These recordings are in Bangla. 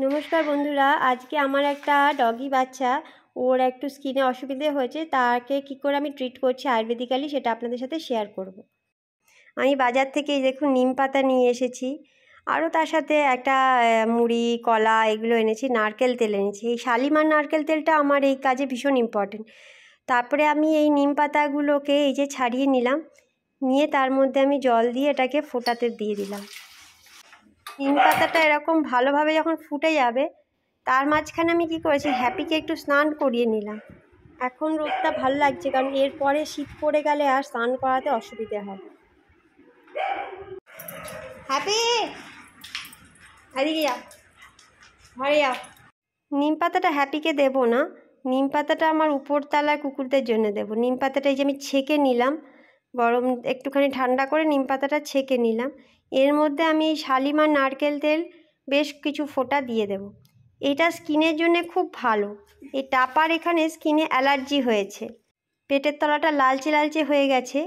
নমস্কার বন্ধুরা, আজকে আমার একটা ডগি বাচ্চা, ওর একটু স্কিনে অসুবিধে হয়েছে, তাকে কি করে আমি ট্রিট করছি আয়ুর্বেদিক্যালি সেটা আপনাদের সাথে শেয়ার করব। আমি বাজার থেকে দেখুন নিম পাতা নিয়ে এসেছি, আরও তার সাথে একটা মুড়ি, কলা এগুলো এনেছি, নারকেল তেল এনেছি। এই শালিমার নারকেল তেলটা আমার এই কাজে ভীষণ ইম্পর্টেন্ট। তারপরে আমি এই নিম পাতাগুলোকে এই যে ছাড়িয়ে নিলাম, নিয়ে তার মধ্যে আমি জল দিয়ে এটাকে ফোটাতে দিয়ে দিলাম। নিম পাতাটা এরকম ভালোভাবে যখন ফুটে যাবে, তার মাঝখানে আমি কি করেছি, হ্যাপিকে একটু স্নান করিয়ে নিলাম। এখন রোদটা ভালো লাগছে, কারণ এরপরে শীত পড়ে গেলে আর স্নান করাতে অসুবিধে হয়। হ্যাপি এদিকে যাও, ঘরে যাও। নিম পাতাটা হ্যাপিকে দেবো না, নিম পাতাটা আমার উপরতলার কুকুরদের জন্য দেবো। নিম পাতাটা এই যে আমি ছেঁকে নিলাম, গরম একটুখানি ঠান্ডা করে নিম পাতাটা ছেঁকে নিলাম। এর মধ্যে আমি এই শালিমার নারকেল তেল বেশ কিছু ফোঁটা দিয়ে দেব। এটা স্কিনের জন্য খুব ভালো। এই টাপার এখানে স্কিনে অ্যালার্জি হয়েছে, পেটের তলাটা লালচে লালচে হয়ে গেছে,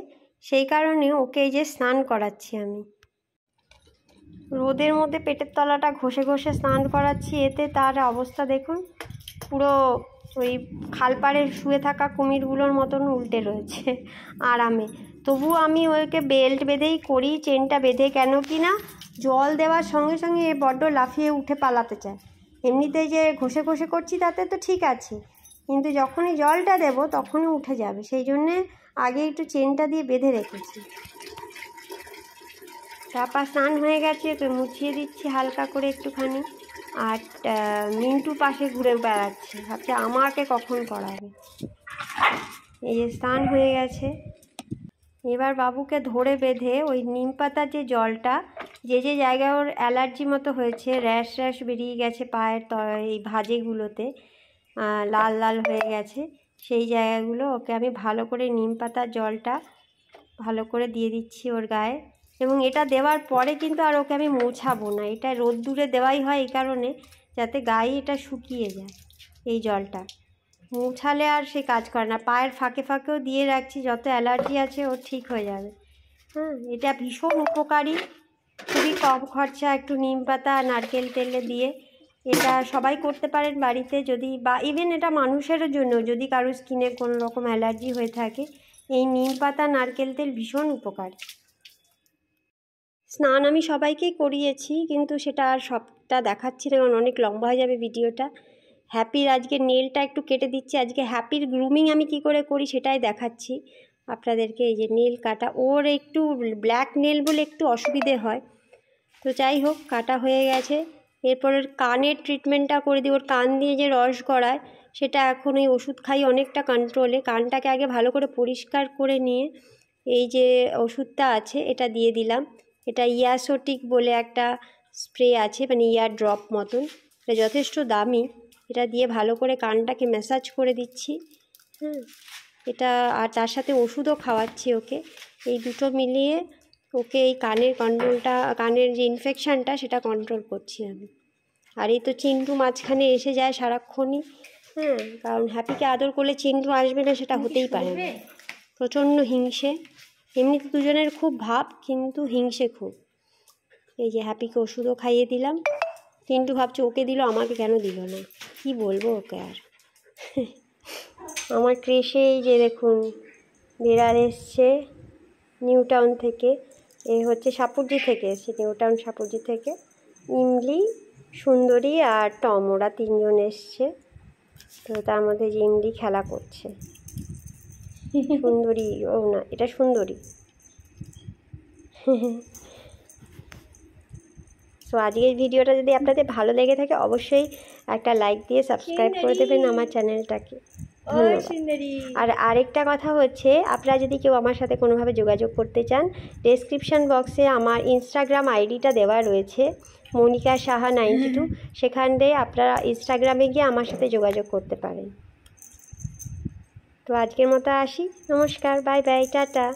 সেই কারণে ওকে এই যে স্নান করাচ্ছি আমি। রোদের মধ্যে পেটের তলাটা ঘষে ঘষে স্নান করাচ্ছি, এতে তার অবস্থা দেখুন, পুরো ওই খালপাড়ে শুয়ে থাকা কুমিরগুলোর মতন উল্টে রয়েছে আরামে। তবুও আমি ওকে বেল্ট বেঁধেই করি, চেনটা বেঁধে, কেন কি না জল দেওয়ার সঙ্গে সঙ্গে বড্ড লাফিয়ে উঠে পালাতে চায়। এমনিতে যে ঘষে ঘষে করছি তাতে তো ঠিক আছে, কিন্তু যখনই জলটা দেব তখনই উঠে যাবে, সেই জন্যে আগে একটু চেনটা দিয়ে বেঁধে রেখেছি। তারপর স্নান হয়ে গেছে, তো মুছিয়ে দিচ্ছি হালকা করে একটুখানি। আর মিন্টু পাশে ঘুরে বেড়াচ্ছে, ভাবছে আমাকে কখন করাবে। এই যে স্নান হয়ে গেছে, এবার বাবুকে ধরে বেঁধে ওই নিম পাতার যে জলটা, যে যে জায়গায় ওর অ্যালার্জি মতো হয়েছে, র্যাশ র্যাশ বেরিয়ে গেছে পায়ের এই ভাঁজেগুলোতে, লাল লাল হয়ে গেছে, সেই জায়গাগুলো ওকে আমি ভালো করে নিম পাতার জলটা ভালো করে দিয়ে দিচ্ছি ওর গায়ে। এবং এটা দেওয়ার পরে কিন্তু আর ওকে আমি মোছাবো না, এটা রোদ্দুরে দেওয়াই হয় এই কারণে, যাতে গায়ে এটা শুকিয়ে যায়। এই জলটা মোছালে আর সে কাজ করে না। পায়ের ফাঁকে ফাঁকেও দিয়ে রাখছি, যত অ্যালার্জি আছে ওর ঠিক হয়ে যাবে। এটা ভীষণ উপকারী, খুবই কম খরচা, একটু নিম পাতা নারকেল তেলে দিয়ে এটা সবাই করতে পারেন বাড়িতে, যদি বা ইভেন এটা মানুষেরও জন্য, যদি কারোর স্কিনে কোনো রকম অ্যালার্জি হয়ে থাকে, এই নিম পাতা নারকেল তেল ভীষণ উপকারী। স্নান আমি সবাইকেই করিয়েছি, কিন্তু সেটা আর সবটা দেখাচ্ছি না, কারণ অনেক লম্বা হয়ে যাবে ভিডিওটা। হ্যাপির আজকে নেলটা একটু কেটে দিচ্ছি, আজকে হ্যাপির গ্রুমিং আমি কি করে করি সেটাই দেখাচ্ছি আপনাদেরকে। এই যে নেল কাটা, ওর একটু ব্ল্যাক নেল বলে একটু অসুবিধে হয়, তো যাই হোক কাটা হয়ে গেছে। এরপর ওর কানের ট্রিটমেন্টটা করে দিই, ওর কান দিয়ে যে রস গড়ায় সেটা এখন ওই ওষুধ খাই অনেকটা কন্ট্রোলে। কানটাকে আগে ভালো করে পরিষ্কার করে নিয়ে এই যে ওষুধটা আছে এটা দিয়ে দিলাম। এটা ইয়াসোটিক বলে একটা স্প্রে আছে, মানে ইয়ার ড্রপ মতন, এটা যথেষ্ট দামি। এটা দিয়ে ভালো করে কানটাকে ম্যাসাজ করে দিচ্ছি। এটা আর তার সাথে ওষুধও খাওয়াচ্ছি ওকে। এই দুটো মিলিয়ে ওকে এই কানের কন্ট্রোলটা, কানের যে ইনফেকশানটা সেটা কন্ট্রোল করছি আমি। আর এই তো চিন্টু মাঝখানে এসে যায় সারাক্ষণই, কারণ হ্যাপিকে আদর করলে চিন্টু আসবে না সেটা হতেই পারে না। প্রচণ্ড হিংসে, এমনিতে দুজনের খুব ভাব, কিন্তু হিংসে খুব। এই যে হ্যাপিকে ওষুধও খাইয়ে দিলাম, চিন্টু ভাবছে ওকে দিল আমাকে কেন দিল না, কি বলবো ওকে আর। আমার ক্রেশে এই যে দেখুন বিড়াল এসছে নিউ টাউন থেকে, এ হচ্ছে সাপুরজি থেকে এসছে, নিউ টাউন সাপুরজি থেকে। ইমলি, সুন্দরী আর টম, ওরা তিনজন এসছে। তো তার মধ্যে যে ইমলি খেলা করছে, সুন্দরী, ও না এটা সুন্দরী। সো আজকের ভিডিওটা যদি আপনাদের ভালো লেগে থাকে অবশ্যই একটা লাইক দিয়ে সাবস্ক্রাইব করে দেবেন আমার চ্যানেলটাকে। ধন্যবাদ। আর আরেকটা কথা হচ্ছে, আপনারা যদি কেউ আমার সাথে কোনোভাবে যোগাযোগ করতে চান, ডেসক্রিপশান বক্সে আমার ইনস্টাগ্রাম আইডিটা দেওয়া রয়েছে, মনিকা সাহা 92, সেখান দিয়ে আপনারা ইনস্টাগ্রামে গিয়ে আমার সাথে যোগাযোগ করতে পারেন। তো আজকের মতো আসি, নমস্কার, বাই বাই, টাটা।